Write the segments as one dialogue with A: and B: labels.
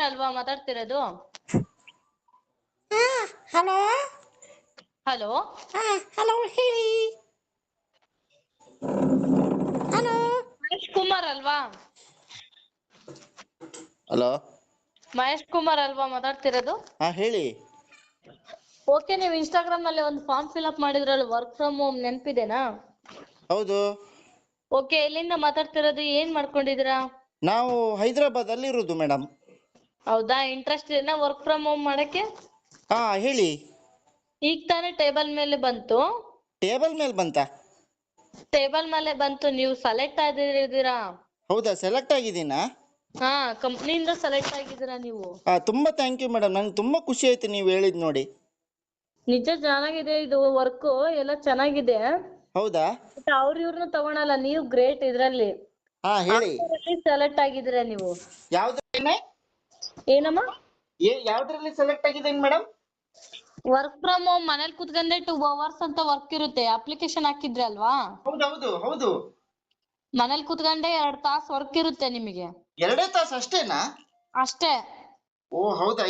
A: ಅಲ್ವಾ ಮಾತಾಡ್ತಿರೋದು?
B: Hello
A: hello
B: hello ಹೇಳಿ. ಹಲೋ
A: ಮಹೇಶ್ ಕುಮಾರ್ ಅಲ್ವಾ?
C: ಹಲೋ
A: ಮಹೇಶ್ ಕುಮಾರ್ ಅಲ್ವಾ ಮಾತಾಡ್ತಿರೋದು?
C: ಹಾ ಹೇಳಿ.
A: ಓಕೆ, ನೀವು ಇನ್ಸ್ಟಾಗ್ರಾಮ್ ಅಲ್ಲಿ ಒಂದು ಫಾರ್ಮ್ ಫಿಲ್ ಅಪ್ ಮಾಡಿದ್ರಲ್ಲ, ವರ್ಕ್ ಫ್ರಮ್ ಹೋಮ್, ನೆನ್ಪಿದೆನಾ?
C: ಹೌದು.
A: ಓಕೆ, ಎಲ್ಲಿಂದ ಮಾತಾಡ್ತಿರೋದು? ಏನ್ ಮಾಡ್ಕೊಂಡಿದೀರಾ?
C: ನಾವು ಹೈದರಾಬಾದ್ ಅಲ್ಲಿ ಇರುದು ಮೇಡಮ್.
A: ಹೌದಾ, ಇಂಟ್ರೆಸ್ಟ್ ಇದೆನಾ ವರ್ಕ್ ಫ್ರಮ್ ಹೋಮ್ ಮಾಡಕ್ಕೆ?
C: ಹಾ ಹೇಳಿ.
A: ಈಗ ತಾನೇ ಟೇಬಲ್ ಮೇಲೆ ಬಂತು.
C: ಟೇಬಲ್ ಮೇಲೆ ಬಂತಾ?
A: ಟೇಬಲ್ ಮೇಲೆ ಬಂತು, ನೀವು ಸೆಲೆಕ್ಟ್ ಆಗಿದ್ದೀರಾ.
C: ಹೌದಾ, ಸೆಲೆಕ್ಟ್ ಆಗಿದ್ದೀನಾ?
A: ಹಾ, ಕಂಪ್ನಿಯಿಂದ ಸೆಲೆಕ್ಟ್ ಆಗಿದ್ದೀರಾ ನೀವು.
C: ತುಂಬಾ ಥ್ಯಾಂಕ್ ಯು ಮೇಡಮ್, ನಂಗೆ ತುಂಬಾ ಖುಷಿ ಆಯ್ತು ನೀವು ಹೇಳಿದ್ ನೋಡಿ.
A: ನಿಜ ಚೆನ್ನಾಗಿದೆ ಇದು ವರ್ಕ್, ಎಲ್ಲ ಚೆನ್ನಾಗಿದೆ.
C: ಹೌದಾ?
A: ಅವ್ರ ಇವ್ರನ್ನ ತಗೊಳಲ್ಲ, ನೀವು ಗ್ರೇಟ್ ಇದ್ರಲ್ಲಿ.
C: ಹಾ ಹೇಳಿ.
A: ಸೆಲೆಕ್ಟ್ ಆಗಿದ್ದೀರಾ ನೀವು.
C: ಯಾವ್ದ್ರಲ್ಲಿ?
A: ಏನಮ್ಮ?
C: ಯಾವ್ದ್ರಲ್ಲಿ ಸೆಲೆಕ್ಟ್ ಆಗಿದ್ದೀನಿ ಮೇಡಮ್?
A: ವರ್ಕ್ ಫ್ರಮ್ ಹೋಮ್, ಮನೇಲಿ ಕುತ್ಕೊಂಡೆ 2 hours ಅಂತ ವರ್ಕ್ ಇರುತ್ತೆ. ಅಪ್ಲಿಕೇಶನ್ ಹಾಕಿದ್ರಿ ಅಲ್ವಾ?
C: ಹೌದೌದು ಹೌದು.
A: ಮನೇಲಿ ಕುತ್ಕೊಂಡೆ 2 ತಾಸು ವರ್ಕ್ ಇರುತ್ತೆ ನಿಮಗೆ.
C: 2 ತಾಸು ಅಷ್ಟೇನಾ?
A: ಅಷ್ಟೇ.
C: ಓ ಹೌದಾ?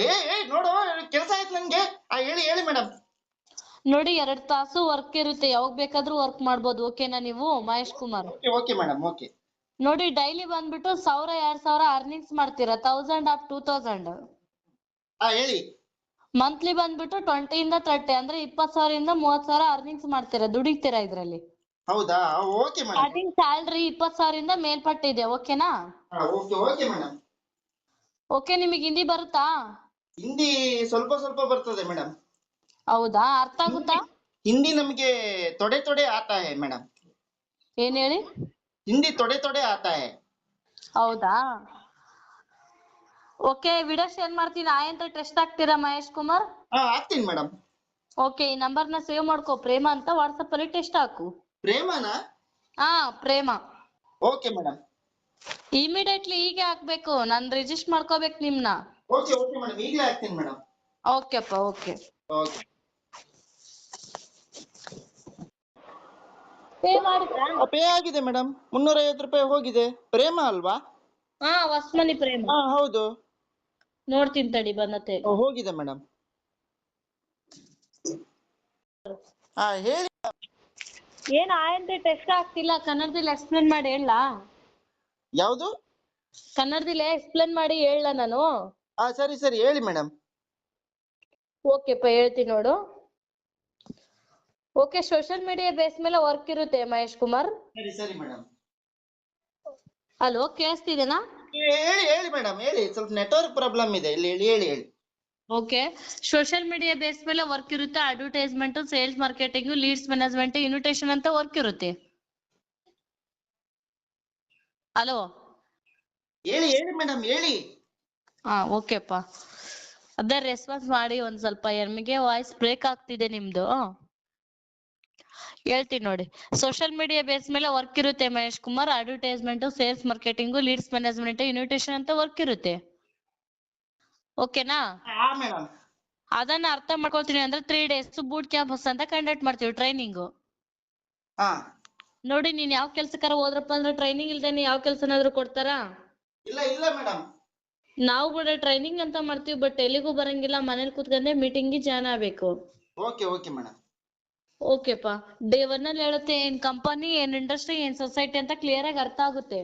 C: ನೋಡು, ಕೆಲಸ ಆಯ್ತು ನನ್ಗೆ. ಹೇಳಿ ಹೇಳಿ ಮೇಡಮ್.
A: ನೋಡಿ, 2 ತಾಸು ವರ್ಕ್ ಇರುತ್ತೆ, ಯಾವಾಗ ಬೇಕಾದ್ರೂ ವರ್ಕ್ ಮಾಡ್ಬೋದು. ಓಕೆನಾ ನೀವು Mahesh Kumar?
C: Okay madam, okay.
A: ನೋಡಿ, ಡೈಲಿ ಬಂದ್ಬಿಟ್ಟು 1000-2000 ಅರ್ನಿಂಗ್ಸ್ ಮಾಡ್ತೀರಾ, 1000 or 2000.
C: ಹೇಳಿ.
A: ಮಂತ್ಲಿ ಬಂದ್ಬಿಟ್ಟು 20 ಇಂದ 30 ಅಂದ್ರೆ 20,000 ಇಂದ 30,000 ಅರ್ನಿಂಗ್ಸ್ ಮಾಡ್ತೀರಾ, ದುಡಿತೀರಾ ಇದ್ರಲ್ಲಿ.
C: ಹೌದಾ? Okay madam.
A: ಸ್ಟಾರ್ಟಿಂಗ್ ಸ್ಯಾಲ್ರಿ 20,000 ಇಂದ ಮೇಲ್ಪಟ್ಟಿದೆ. ಓಕೆನಾ?
C: Okay madam.
A: ಓಕೆ, ನಿಮಗೆ ಹಿಂದಿ ಬರುತ್ತಾ?
C: ಹಿಂದಿ ಸ್ವಲ್ಪ ಸ್ವಲ್ಪ ಬರ್ತದೆ ಮೇಡಮ್.
A: ಹೌದಾ, ಅರ್ಥ ಆಗುತ್ತಾ?
C: ಹಿಂದಿ ನಮಗೆ ತೊಡೆ ತೊಡೆ ಆತಾ ಹೈ ಮೇಡಮ್.
A: ಏನ್ ಹೇಳಿ?
C: ಹಿಂದಿ ತೊಡೆ ತೊಡೆ ಆತಾ ಹೈ.
A: ಹೌದಾ, ಓಕೆ. ವಿಡಿಯೋ ಶೇರ್ ಮಾಡ್ತೀನಿ, ಅಂತ ಟೆಸ್ಟ್ ಆಗ್ತೀರಾ ಮಹೇಶ್ ಕುಮಾರ್?
C: ಆಗ್ತೀನಿ ಮೇಡಮ್.
A: ಓಕೆ, ಈ ನಂಬರ್ ನ ಸೇವ್ ಮಾಡ್ಕೋ, ಪ್ರೇಮ ಅಂತ. ವಾಟ್ಸಪ್ ಅಲ್ಲಿ ಟೆಸ್ಟ್ ಹಾಕು.
C: ಪ್ರೇಮನಾ?
A: ಪ್ರೇಮ.
C: Okay madam.
A: ಇಮಿಡಿಯೇಟ್ಲಿ ಹೀಗೆ ಹಾಕ್ಬೇಕು, ನಾನು ರಿಜಿಸ್ಟರ್ ಮಾಡ್ಕೋಬೇಕು ನಿಮ್ನ.
C: ಓಕೆ ಮೇಡಮ್, ಈಗಲೇ ಹಾಕ್ತೀನಿ ಮೇಡಮ್.
A: ಓಕೆಪ್ಪ, ಓಕೆ. ಪೇ ಮಾಡಿದ್ರಾ?
C: ಪೇ ಆಗಿದೆ ಮೇಡಮ್, 350 ರೂಪಾಯಿ ಹೋಗಿದೆ. ಪ್ರೇಮ ಅಲ್ವಾ?
A: ಹೊಸ್ಮನಿ ಪ್ರೇಮ.
C: ಹೌದು.
A: ನೋಡ್ತೀನಿ ತಡಿ, ಬಂದತೆ.
C: ಹೋಗಿದೆ ಮೇಡಮ್. ಹೇಳಿ.
A: ಏನ್ ಆಯಂತ ಟೆಸ್ಟ್ ಆಗ್ತಿಲ್ಲ, ಕನ್ನಡದಲ್ಲಿ ಎಕ್ಸ್ಪ್ಲೇನ್ ಮಾಡಿ ಹೇಳಲಾ?
C: ಯಾವುದು?
A: ಕನ್ನಡದಲ್ಲಿ ಎಕ್ಸ್ಪ್ಲೇನ್ ಮಾಡಿ ಹೇಳಲಾ ನಾನು?
C: ಸರಿ ಸರಿ ಹೇಳಿ ಮೇಡಮ್.
A: ಓಕೆಪ್ಪ, ಹೇಳ್ತೀನಿ ನೋಡು. ಓಕೆ, ಸೋಷಿಯಲ್ ಮೀಡಿಯಾ ಬೇಸ್ ಮೇಲೆ ವರ್ಕ್ ಇರುತ್ತೆ ಮಹೇಶ್ ಕುಮಾರ್.
C: ಸರಿ ಸರಿ ಮೇಡಮ್.
A: ಹಲೋ, ಕೇಳಿಸ್ತಿದೇನಾ?
C: ಹೇಳಿ ಹೇಳಿ ಮೇಡಮ್, ಹೇಳಿ. ಸ್ವಲ್ಪ ನೆಟ್ವರ್ಕ್ ಪ್ರಾಬ್ಲಮ್ ಇದೆ ಇಲ್ಲಿ, ಹೇಳಿ ಹೇಳಿ.
A: ಓಕೆ, ಸೋಷಿಯಲ್ ಮೀಡಿಯಾ ಬೇಸ್ ಮೇಲೆ ವರ್ಕ್ ಇರುತ್ತೆ. Advertisement, sales marketing, leads management, invitation ಅಂತ ವರ್ಕ್ ಇರುತ್ತೆ. ಹಲೋ,
C: ಹೇಳಿ ಹೇಳಿ ಮೇಡಮ್, ಹೇಳಿ.
A: ಓಕೆಪ್ಪ, ಅದೇ ರೆಸ್ಪಾನ್ಸ್ ಮಾಡಿ ಒಂದ್ ಸ್ವಲ್ಪ. ನಮಗೆ ವಾಯ್ಸ್ ಬ್ರೇಕ್ ಆಗ್ತಿದೆ ನಿಮ್ದು. ಹೇಳ್ತೀನಿ ನೋಡಿ. ಸೋಷಿಯಲ್ ಮೀಡಿಯಾ ಬೇಸ್ ಮೇಲೆ ವರ್ಕ್ ಇರುತ್ತೆ Mahesh Kumar. Advertisement, sales marketing, leads management, invitation ಅಂತ ವರ್ಕ್ ಇರುತ್ತೆ. ಓಕೆನಾ?
C: ಮೇಡಮ್.
A: ಅದನ್ನ ಅರ್ಥ ಮಾಡ್ಕೊಳ್ತೀನಿ ಅಂದ್ರೆ 3 days ಬೂಟ್ ಕ್ಯಾಂಪಸ್ ಅಂತ ಕಂಡಕ್ಟ್ ಮಾಡ್ತೀವಿ, ಟ್ರೈನಿಂಗ್. ನೋಡಿ, ನೀನ್ ಯಾವ ಕೆಲ್ಸಕ್ಕಾರ ಹೋದ್ರಪ್ಪ ಅಂದ್ರೆ ಟ್ರೈನಿಂಗ್ ಇಲ್ದೇನೆ ಯಾವ ಕೆಲ್ಸನಾದ್ರೂ ಕೊಡ್ತಾರಾ?
C: ಇಲ್ಲ ಇಲ್ಲ ಮೇಡಮ್.
A: ನಾವು ಕೂಡ ಟ್ರೈನಿಂಗ್ ಅಂತ ಮಾಡ್ತೀವಿ, ಬಟ್ ಎಲ್ಲಿಗೂ ಬರಂಗಿಲ್ಲ, ಮನೇಲಿ ಕೂತ್ಕೊಂಡೆ ಮೀಟಿಂಗ್ ಜಾಯ್ನ್ ಆಗ್ಬೇಕು.
C: Okay madam.
A: ಓಕೆಪಾ, ಡೇ 1 ಅಲ್ಲಿ ಹೇಳುತ್ತೆ ಏನ್ ಕಂಪನಿ, ಏನ್ ಇಂಡಸ್ಟ್ರಿ, ಏನ್ ಸೊಸೈಟಿ ಅಂತ ಕ್ಲಿಯರ್ ಆಗಿ ಅರ್ಥ ಆಗುತ್ತೆ.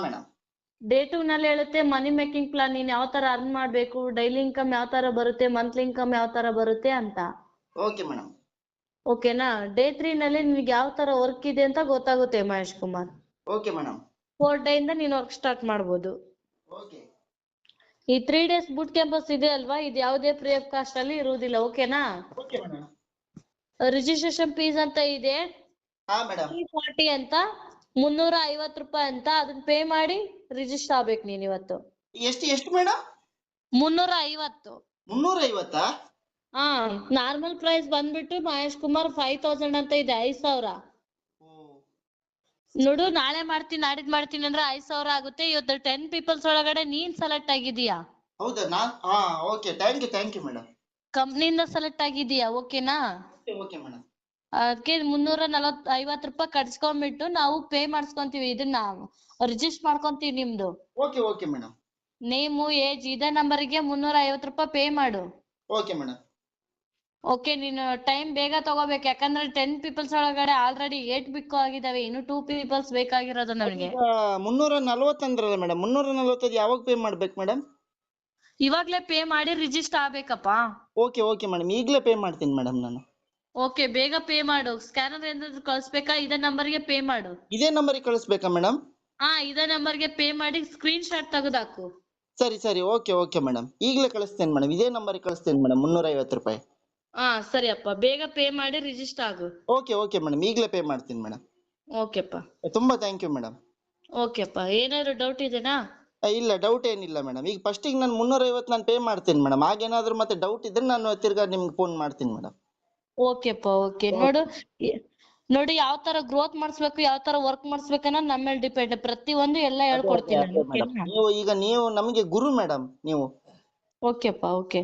C: ಮೇಡಮ್.
A: ಡೇ 2 ನಲ್ಲಿ ಹೇಳುತ್ತೆ ಮನಿ ಮೇಕಿಂಗ್ ಪ್ಲಾನ್, ನೀನ್ ಯಾವ ತರ ಅರ್ನ್ ಮಾಡ್ಬೇಕು, ಡೈಲಿ ಇನ್ಕಮ್ ಯಾವ ತರ ಬರುತ್ತೆ, ಮಂತ್ಲಿ ಇನ್ಕಮ್ ಯಾವ ತರ ಬರುತ್ತೆ ಅಂತ.
C: Okay madam.
A: ಓಕೆನಾ? ಡೇ 3 ನಲ್ಲಿ ನಿನ್ಗೆ ಯಾವ ತರ ವರ್ಕ್ ಇದೆ ಅಂತ ಗೊತ್ತಾಗುತ್ತೆ Mahesh Kumar.
C: Okay madam.
A: 4th day ಇಂದ ನೀನ್ ವರ್ಕ್ ಸ್ಟಾರ್ಟ್ ಮಾಡ್ಬೋದು.
C: ಓಕೆ.
A: ಈ 3 days ಬೂಟ್ ಕ್ಯಾಂಪಸ್ ಇದೆ ಅಲ್ವಾ, ಇದು ಯಾವುದೇ ಫ್ರೀ ಆಫ್ ಕಾಸ್ಟ್ ಅಲ್ಲಿ ಇರುವುದಿಲ್ಲ. ಓಕೆನಾ?
C: Okay madam.
A: ರಿಜಿಸ್ಟ್ರೇಷನ್ ಫೀಸ್ ಅಂತ ಇದೆ,
C: ಮೇಡಮ್.
A: 340 ಅಂತ, 350 ರೂಪಾಯಿ ಅಂತ. ಅದನ್ನ ಪೇ ಮಾಡಿ ರಿಜಿಸ್ಟರ್ ಆಗ್ಬೇಕು ನೀನ್ ಇವತ್ತು.
C: ಎಷ್ಟು ಮೇಡಮ್?
A: 350.
C: 350?
A: ನಾರ್ಮಲ್ ಪ್ರೈಸ್ ಬಂದ್ಬಿಟ್ಟು ಮಹೇಶ್ ಕುಮಾರ್ 5000 ಅಂತ ಇದೆ, 5000. ನೋಡು, ನಾಳೆ ಮಾಡ್ತೀನಿ, ನಾಡಿದ್ ಮಾಡ್ತೀನಿ ಅಂದ್ರೆ 5000 ಆಗುತ್ತೆ. ಇವತ್ತು 10 ಪೀಪಲ್ಸ್ ಒಳಗಡೆ ನೀನ್ ಸೆಲೆಕ್ಟ್ ಆಗಿದೀಯಾ?
C: ಹೌದಾ? Okay, thank you madam.
A: ಕಂಪ್ನಿಯಿಂದ ಸೆಲೆಕ್ಟ್ ಆಗಿದೀಯಾ? ಓಕೆನಾ?
C: Okay madam.
A: ಅದಕ್ಕೆ 350 ರೂಪಾಯಿ ಕಟ್ಸ್ಕೊಂಡ್ಬಿಟ್ಟು ನಾವು ಪೇ ಮಾಡ್ಸ್ಕೊಂತೀವಿ, ಇದನ್ನ ರಿಜಿಸ್ಟರ್ ಮಾಡ್ಕೊಂತೀವಿ ನಿಮ್ದು.
C: Okay madam.
A: ನೇಮು ಏಜ್ ಇದೇ ನಂಬರ್ಗೆ 350 ರೂಪಾಯಿ ಪೇ ಮಾಡು.
C: Okay madam.
A: ಓಕೆ, ನೀನು ಟೈಮ್ ಬೇಗ ತಗೋಬೇಕು, ಯಾಕಂದ್ರೆ 10 ಪೀಪಲ್ಸ್ ಒಳಗಡೆ ಆಲ್ರೆಡಿ 8 ಬಿಕ್ ಆಗಿದಾವೆ, ಇನ್ನು 2 ಪೀಪಲ್ಸ್ ಬೇಕಾಗಿರೋದು ನಮಗೆ.
C: 340 ಅಂದ್ರಲ್ಲ ಮೇಡಮ್, 340 ಯಾವಾಗ ಪೇ ಮಾಡ್ಬೇಕು ಮೇಡಮ್?
A: ಇವಾಗ್ಲೇ ಪೇ ಮಾಡಿ ರಿಜಿಸ್ಟರ್ ಆಗ್ಬೇಕಪ್ಪ.
C: ಓಕೆ ಮೇಡಮ್, ಈಗಲೇ ಪೇ ಮಾಡ್ತೀನಿ ಮೇಡಮ್ ನಾನು.
A: ಓಕೆ, ಬೇಗ ಪೇ ಮಾಡು. ಸ್ಕ್ಯಾನರ್ ಏನಾದ್ರು ಕಳ್ಸ್ಬೇಕಾ? ಇದೇ ನಂಬರ್ಗೆ ಪೇ ಮಾಡು.
C: ಇದೇ ನಂಬರಿಗೆ ಕಳಿಸ್ಬೇಕಾ ಮೇಡಮ್?
A: ಹಾ, ಇದೇ ನಂಬರ್ಗೆ ಪೇ ಮಾಡಿ ಸ್ಕ್ರೀನ್ ಶಾಟ್ ತೆಗೆದಾಕು.
C: ಸರಿ ಓಕೆ ಮೇಡಮ್, ಈಗಲೇ ಕಳಿಸ್ತೇನೆ ಮೇಡಮ್, ಇದೇ ನಂಬರಿಗೆ ಕಳಿಸ್ತೇನೆ ಮೇಡಮ್ 350 ರೂಪಾಯಿ.
A: ಹಾ ಸರಿ ಅಪ್ಪ, ಬೇಗ ಪೇ ಮಾಡಿ ರಿಜಿಸ್ಟರ್ ಆಗು.
C: ಓಕೆ ಮೇಡಮ್, ಈಗಲೇ ಪೇ ಮಾಡ್ತೀನಿ ಮೇಡಮ್.
A: ಓಕೆಪ್ಪ.
C: ತುಂಬಾ ಥ್ಯಾಂಕ್ ಯು ಮೇಡಮ್.
A: ಓಕೆಪ್ಪ, ಏನಾದ್ರು ಡೌಟ್ ಇದೆನಾ?
C: ಇಲ್ಲ, ಡೌಟ್ ಏನಿಲ್ಲ ಮೇಡಮ್. ಈಗ ಫಸ್ಟಿಗೆ ನಾನು 350 ನಾನು ಪೇ ಮಾಡ್ತೀನಿ ಮೇಡಮ್. ಆಗೇನಾದ್ರೂ ಮತ್ತೆ ಡೌಟ್ ಇದ್ರೆ ನಾನು ತಿರ್ಗಾ ನಿಮ್ಗೆ ಫೋನ್ ಮಾಡ್ತೀನಿ ಮೇಡಮ್.
A: ಓಕೆಪ್ಪ, ಓಕೆ. ನೋಡಿ ಯಾವ ತರ ಗ್ರೋತ್ ಮಾಡಿಸ್ಬೇಕು, ಯಾವ ತರ ವರ್ಕ್ ಮಾಡಿಸ್ಬೇಕನ್ನ ನಮ್ಮ ಮೇಲೆ ಡಿಪೆಂಡ್. ಪ್ರತಿಯೊಂದು ಎಲ್ಲ ಹೇಳ್ಕೊಡ್ತೀನಿ ನಾನು.
C: ನೀವು ನಮಗೆ ಗುರು ಮೇಡಮ್ ನೀವು.
A: ಓಕೆಪ್ಪ, ಓಕೆ.